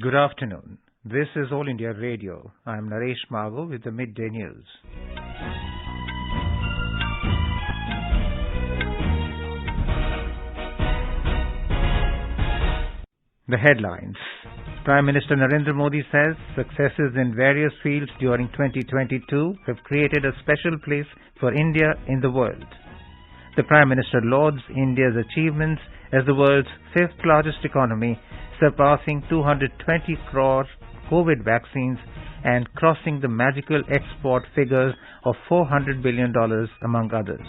Good afternoon. This is All India Radio. I am Naresh Mago with the Midday News. The headlines. Prime Minister Narendra Modi says successes in various fields during 2022 have created a special place for India in the world. The Prime Minister lauds India's achievements as the world's fifth largest economy, surpassing 220 crore COVID vaccines and crossing the magical export figures of $400 billion, among others.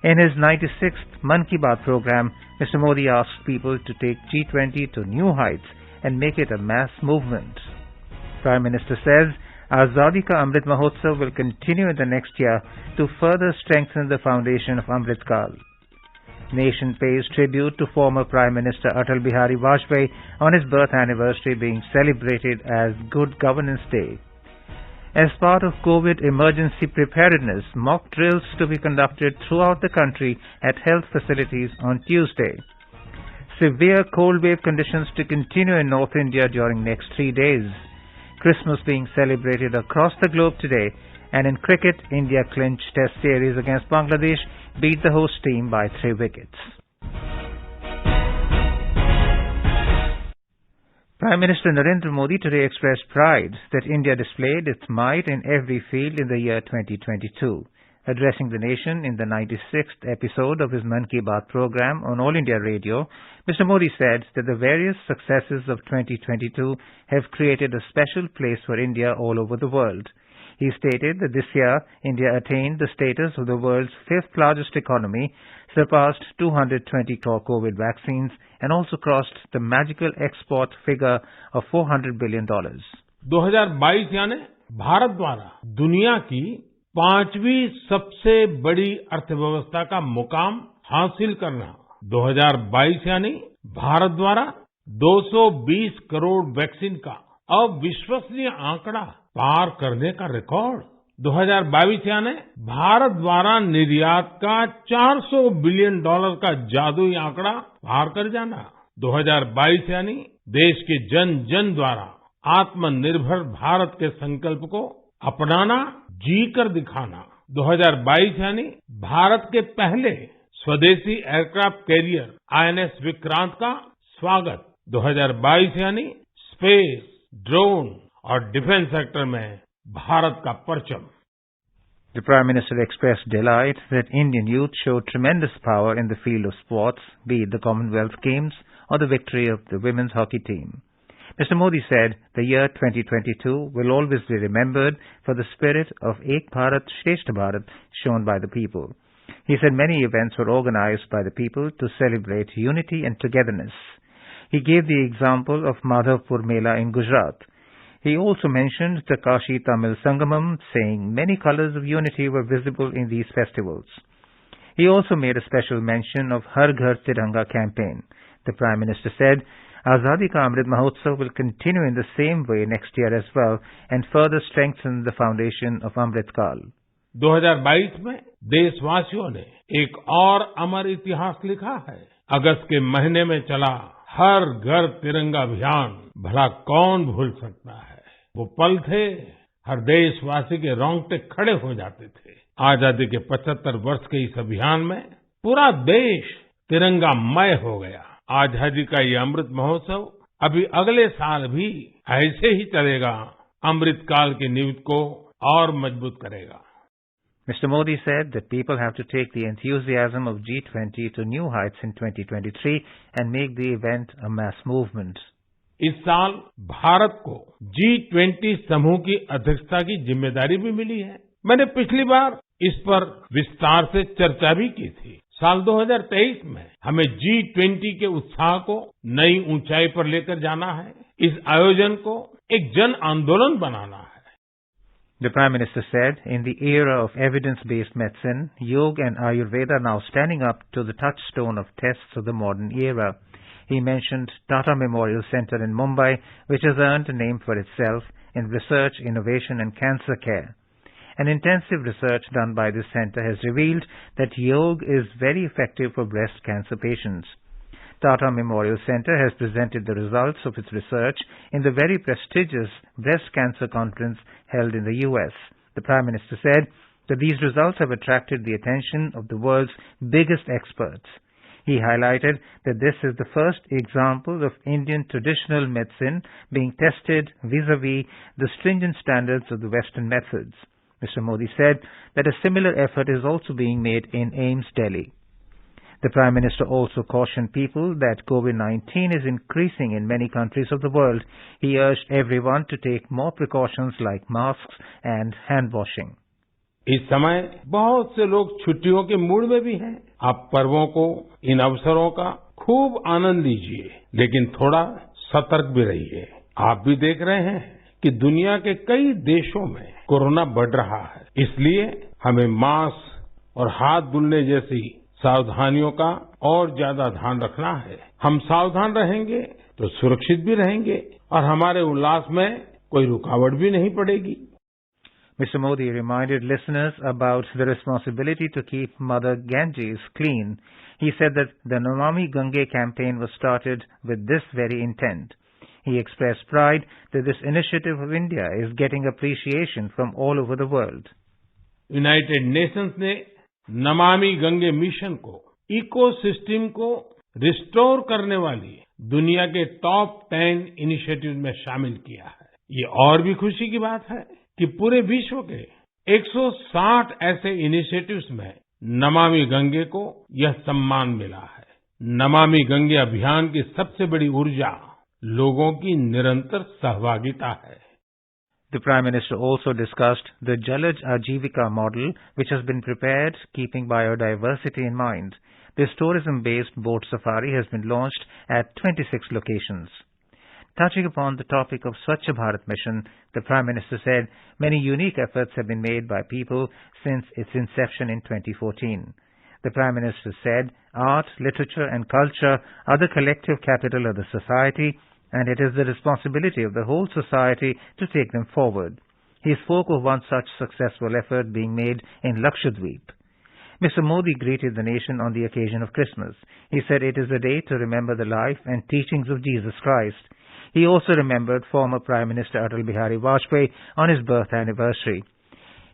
In his 96th Mann Ki Baat program, Mr. Modi asked people to take G20 to new heights and make it a mass movement. Prime Minister says Azadi Ka Amrit Mahotsav will continue in the next year to further strengthen the foundation of Amrit Kal. Nation pays tribute to former Prime Minister Atal Bihari Vajpayee on his birth anniversary being celebrated as Good Governance Day. As part of COVID emergency preparedness, mock drills to be conducted throughout the country at health facilities on Tuesday. Severe cold wave conditions to continue in North India during next 3 days. Christmas being celebrated across the globe today, and in cricket, India clinched Test series against Bangladesh, beat the host team by 3 wickets. Prime Minister Narendra Modi today expressed pride that India displayed its might in every field in the year 2022. Addressing the nation in the 96th episode of his Mann Ki Baat program on All India Radio, Mr. Modi said that the various successes of 2022 have created a special place for India all over the world. He stated that this year, India attained the status of the world's fifth largest economy, surpassed 220 crore COVID vaccines, and also crossed the magical export figure of $400 billion. 2022 यानी भारत द्वारा दुनिया की 5वीं सबसे बड़ी अर्थव्यवस्था का मुकाम हासिल करना। 2022 यानी भारत द्वारा 220 करोड़ वैक्सीन का अविश्वसनीय आंकड़ा पार करने का रिकॉर्ड। 2022 यानी भारत द्वारा निर्यात का $400 बिलियन का जादुई आंकड़ा पार कर जाना। 2022 यानी देश के जन जन द्वारा आत्मनिर्भर भारत के संकल्प को अपनाना, जी कर दिखाना। 2022 यानी भारत के पहले स्वदेशी एयरक्राफ्ट कैरियर आईएनएस विक्रांत का स्वागत। 2022 यानी स्पेस, ड्रोन और डिफेंस सेक्टर में भारत का परचम। The Prime Minister expressed delight that Indian youth showed tremendous power in the field of sports, be it the Commonwealth Games or the victory of the women's hockey team. Mr. Modi said the year 2022 will always be remembered for the spirit of Ek Bharat Shreshtha Bharat shown by the people. He said many events were organized by the people to celebrate unity and togetherness. He gave the example of Madhavpur Mela in Gujarat. He also mentioned the Kashi Tamil Sangamam, saying many colors of unity were visible in these festivals. He also made a special mention of Har Ghar Tiranga campaign. The Prime Minister said Azadi Ka Amrit Mahotsav will continue in the same way next year as well and further strengthen the foundation of Amrit Kal. 2022 में देशवासियों ने एक और अमर इतिहास लिखा है। अगस्त के महीने में चला हर घर तिरंगा अभियान, भला कौन भूल सकता है। वो पल थे, हर देशवासी के रोंगटे खड़े हो जाते थे। आजादी के 75 वर्ष के इस अभियान में पूरा देश तिरंगामय हो गया। आजादी का ये अमृत महोत्सव अभी अगले साल भी ऐसे ही चलेगा, अमृत काल की नींव को और मजबूत करेगा। Mr. Modi said that people have to take the enthusiasm of G20 to new heights in 2023 and make the event a mass movement. इस साल भारत को G20 समूह की अध्यक्षता की जिम्मेदारी भी मिली है। मैंने पिछली बार इस पर विस्तार से चर्चा भी की थी। साल 2023 में हमें G20 के उत्साह को नई ऊंचाई पर लेकर जाना है। इस आयोजन को एक जन आंदोलन बनाना है। The Prime Minister said, in the era of evidence-based medicine, Yoga and Ayurveda are now standing up to the touchstone of tests of the modern era. He mentioned Tata Memorial Center in Mumbai, which has earned a name for itself in research, innovation and cancer care. An intensive research done by this center has revealed that yoga is very effective for breast cancer patients. Tata Memorial Centre has presented the results of its research in the very prestigious Breast Cancer Conference held in the US. The Prime Minister said that these results have attracted the attention of the world's biggest experts. He highlighted that this is the first example of Indian traditional medicine being tested vis-à-vis the stringent standards of the Western methods. Mr. Modi said that a similar effort is also being made in AIIMS, Delhi. The Prime Minister also cautioned people that COVID-19 is increasing in many countries of the world. He urged everyone to take more precautions like masks and hand washing. इस समय बहुत से लोग छुट्टियों के mood में भी हैं। आप पर्वों को, इन अवसरों का खूब आनंद लीजिए, लेकिन थोड़ा सतर्क भी रहिए। आप भी देख रहे हैं कि दुनिया के कई देशों में कोरोना बढ़ रहा है। इसलिए हमें मास्क और हाथ धुलने जैसी सावधानियों का और ज्यादा ध्यान रखना है। हम सावधान रहेंगे तो सुरक्षित भी रहेंगे और हमारे उल्लास में कोई रुकावट भी नहीं पड़ेगी। Mr. Modi reminded listeners about the responsibility to keep Mother Ganges clean. He said that the Namami Gange campaign was started with this very intent. He expressed pride that this initiative of India is getting appreciation from all over the world. United Nations ने Namami Gange mission को ecosystem को restore करने वाली दुनिया के top 10 initiative में शामिल किया है। ये और भी खुशी की बात है कि पूरे विश्व के 160 ऐसे इनिशिएटिव्स में नमामि गंगे को यह सम्मान मिला है। नमामि गंगे अभियान की सबसे बड़ी ऊर्जा लोगों की निरंतर सहभागिता है। The Prime Minister also discussed the Jalaj Ajivika model, which has been prepared keeping biodiversity in mind. This tourism-based boat safari has been launched at 26 locations. Touching upon the topic of Swachh Bharat mission, the Prime Minister said many unique efforts have been made by people since its inception in 2014. The Prime Minister said art, literature and culture are the collective capital of the society, and it is the responsibility of the whole society to take them forward. He spoke of one such successful effort being made in Lakshadweep. Mr. Modi greeted the nation on the occasion of Christmas. He said it is a day to remember the life and teachings of Jesus Christ. He also remembered former Prime Minister Atal Bihari Vajpayee on his birth anniversary.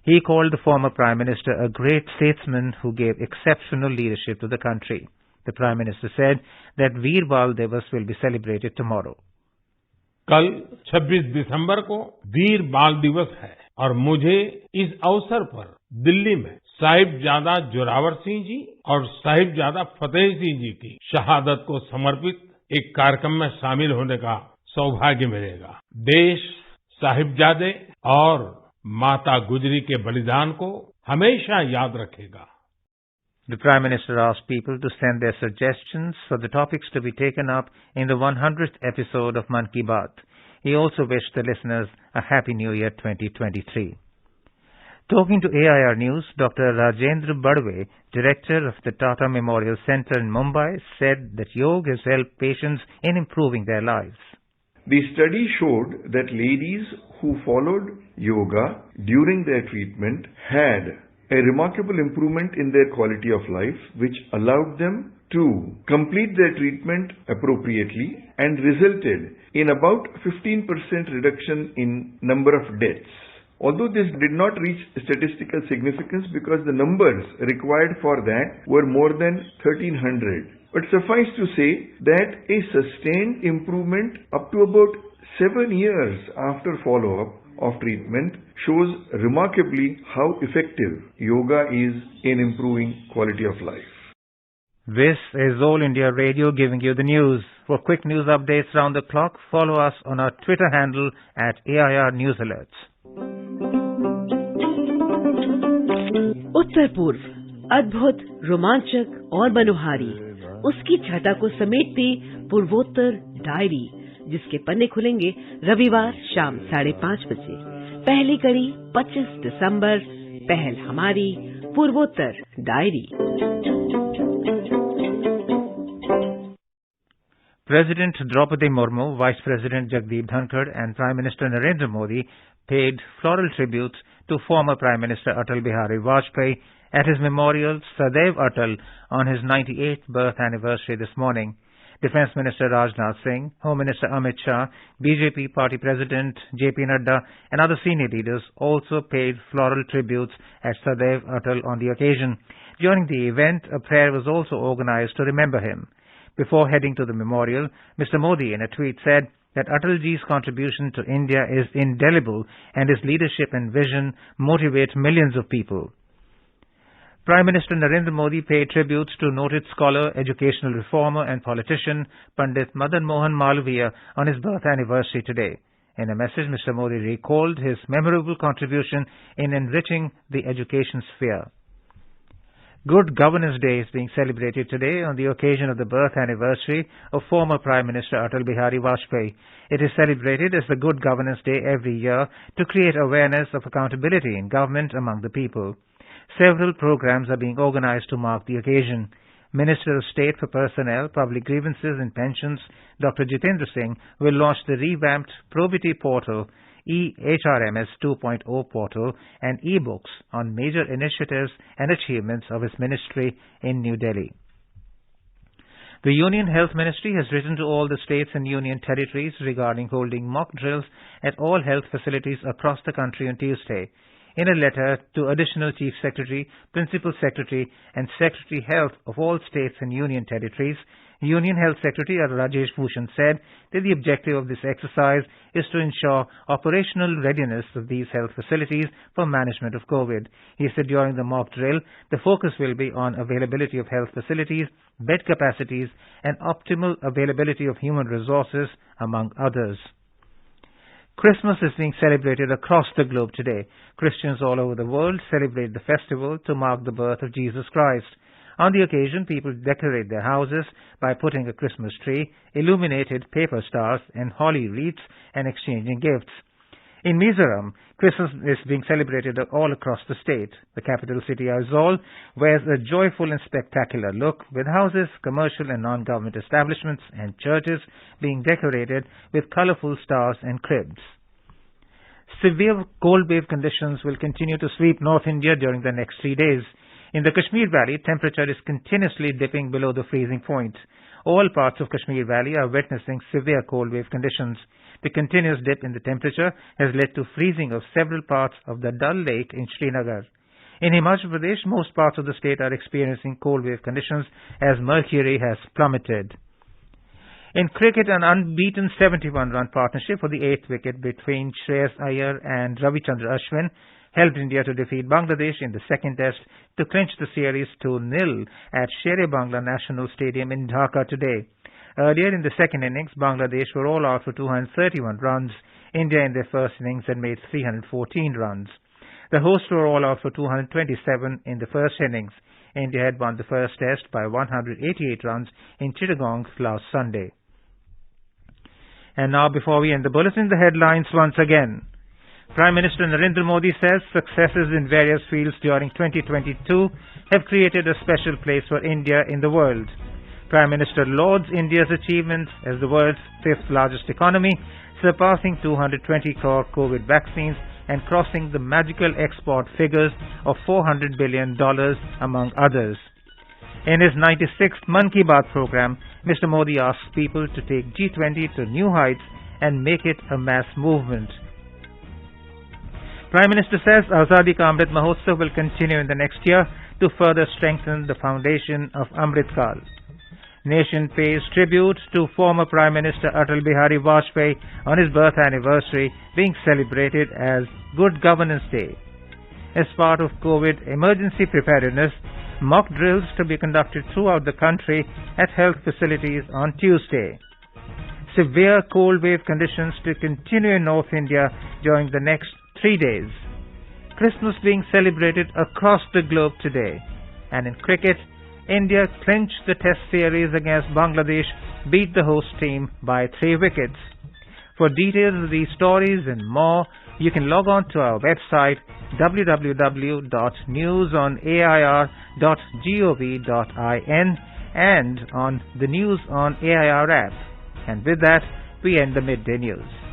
He called the former Prime Minister a great statesman who gave exceptional leadership to the country. The Prime Minister said that Veer Bal Divas will be celebrated tomorrow. कल 26 दिसंबर को वीर बाल दिवस है और मुझे इस अवसर पर दिल्ली में साहिबजादा जोरावर सिंह जी और साहिबजादा फतेह सिंह जी की शहादत को समर्पित एक कार्यक्रम में शामिल होने का सौभाग्य मिलेगा। देश साहिबजादे और माता गुजरी के बलिदान को हमेशा याद रखेगा। The Prime Minister asked people to send their suggestions for the topics to be taken up in the 100th episode of Mann Ki Baat. He also wished the listeners a Happy New Year 2023. Talking to AIR News, Dr. Rajendra Badwe, director of the Tata Memorial Centre in Mumbai, said that yoga has helped patients in improving their lives. The study showed that ladies who followed yoga during their treatment had a remarkable improvement in their quality of life, which allowed them to complete their treatment appropriately and resulted in about 15% reduction in number of deaths. Although this did not reach statistical significance because the numbers required for that were more than 1,300. But suffice to say that a sustained improvement up to about 7 years after follow-up of treatment shows remarkably how effective yoga is in improving quality of life. This is All India Radio giving you the news. For quick news updates round the clock, follow us on our Twitter handle at AIR News Alerts. उत्तर पूर्व अद्भुत, रोमांचक और मनोहारी, उसकी छटा को समेटती पूर्वोत्तर diary, जिसके पन्ने खुलेंगे रविवार शाम 5:30 बजे। पहली कड़ी 25 दिसंबर, पहल हमारी पूर्वोत्तर diary. President Draupadi Murmu, Vice President Jagdeep Dhankar and Prime Minister Narendra Modi paid floral tributes to former Prime Minister Atal Bihari Vajpayee at his memorial Sadaiv Atal on his 98th birth anniversary this morning. Defence Minister Rajnath Singh, Home Minister Amit Shah, BJP Party President JP Nadda and other senior leaders also paid floral tributes at Sadaiv Atal on the occasion. During the event, a prayer was also organized to remember him. Before heading to the memorial, Mr. Modi in a tweet said that Atalji's contribution to India is indelible and his leadership and vision motivate millions of people. Prime Minister Narendra Modi paid tributes to noted scholar, educational reformer and politician Pandit Madan Mohan Malviya on his birth anniversary today. In a message, Mr. Modi recalled his memorable contribution in enriching the education sphere. Good Governance Day is being celebrated today on the occasion of the birth anniversary of former Prime Minister Atal Bihari Vajpayee. It is celebrated as the Good Governance Day every year to create awareness of accountability in government among the people. Several programs are being organized to mark the occasion. Minister of State for Personnel, Public Grievances and Pensions, Dr. Jitendra Singh, will launch the revamped Probity Portal, eHRMS 2.0 portal and e-books on major initiatives and achievements of his ministry in New Delhi. The Union Health Ministry has written to all the states and union territories regarding holding mock drills at all health facilities across the country on Tuesday. In a letter to Additional Chief Secretary, Principal Secretary and Secretary Health of all states and union territories, Union Health Secretary Rajesh Bhushan said that the objective of this exercise is to ensure operational readiness of these health facilities for management of COVID. He said during the mock drill, the focus will be on availability of health facilities, bed capacities, and optimal availability of human resources, among others. Christmas is being celebrated across the globe today. Christians all over the world celebrate the festival to mark the birth of Jesus Christ. On the occasion, people decorate their houses by putting a Christmas tree, illuminated paper stars and holly wreaths and exchanging gifts. In Mizoram, Christmas is being celebrated all across the state. The capital city, Aizawl, wears a joyful and spectacular look, with houses, commercial and non-government establishments and churches being decorated with colorful stars and cribs. Severe cold wave conditions will continue to sweep North India during the next 3 days. In the Kashmir Valley, temperature is continuously dipping below the freezing point. All parts of Kashmir Valley are witnessing severe cold wave conditions. The continuous dip in the temperature has led to freezing of several parts of the Dal Lake in Srinagar. In Himachal Pradesh, most parts of the state are experiencing cold wave conditions as mercury has plummeted. In cricket, an unbeaten 71-run partnership for the 8th wicket between Shreyas Iyer and Ravichandra Ashwin helped India to defeat Bangladesh in the second test to clinch the series 2-0 at Shere-Bangla National Stadium in Dhaka today. Earlier in the second innings, Bangladesh were all out for 231 runs. India in their first innings had made 314 runs. The hosts were all out for 227 in the first innings. India had won the first test by 188 runs in Chittagong last Sunday. And now, before we end the bulletin, the headlines once again. Prime Minister Narendra Modi says successes in various fields during 2022 have created a special place for India in the world. Prime Minister lauds India's achievements as the world's 5th largest economy, surpassing 220 crore COVID vaccines and crossing the magical export figures of $400 billion, among others. In his 96th Mann Ki Baat program, Mr. Modi asks people to take G20 to new heights and make it a mass movement. Prime Minister says Azadi Ka Amrit Mahotsav will continue in the next year to further strengthen the foundation of Amrit Kal. Nation pays tribute to former Prime Minister Atal Bihari Vajpayee on his birth anniversary, being celebrated as Good Governance Day. As part of COVID emergency preparedness, mock drills to be conducted throughout the country at health facilities on Tuesday. Severe cold wave conditions to continue in North India during the next 3 days. Christmas being celebrated across the globe today. And in cricket, India clinched the test series against Bangladesh, beat the host team by 3 wickets. For details of these stories and more, you can log on to our website www.newsonair.gov.in and on the News on AIR app. And with that, we end the Midday News.